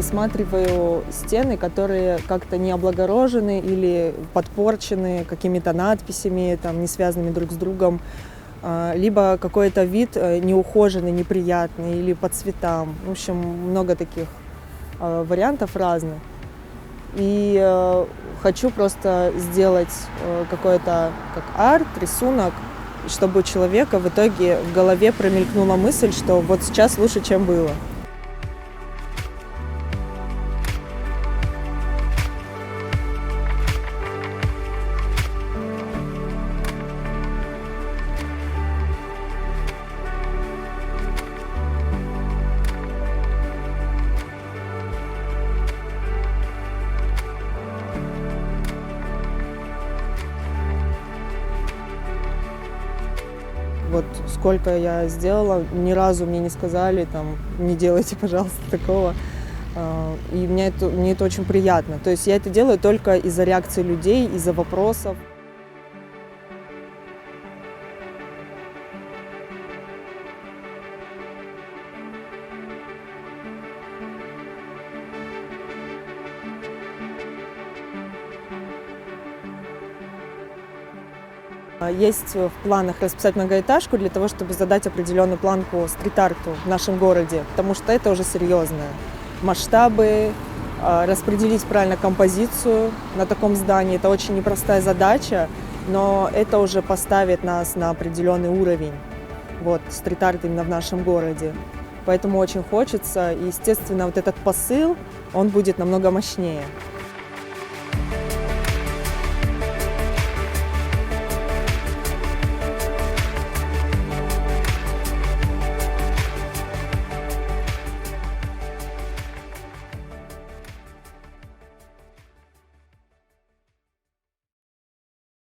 рассматриваю стены, которые как-то не облагорожены или подпорчены какими-то надписями, там, не связанными друг с другом, либо какой-то вид неухоженный, неприятный, или по цветам. В общем, много таких вариантов разных. И хочу просто сделать какой-то как арт, рисунок, чтобы у человека в итоге в голове промелькнула мысль, что вот сейчас лучше, чем было. Вот сколько я сделала, ни разу мне не сказали, там, не делайте, пожалуйста, такого. И мне это очень приятно. То есть я это делаю только из-за реакции людей, из-за вопросов. Есть в планах расписать многоэтажку для того, чтобы задать определенную планку стрит-арту в нашем городе, потому что это уже серьезное. Масштабы, распределить правильно композицию на таком здании – это очень непростая задача, но это уже поставит нас на определенный уровень, вот, стрит-арт именно в нашем городе. Поэтому очень хочется, и, естественно, вот этот посыл, он будет намного мощнее.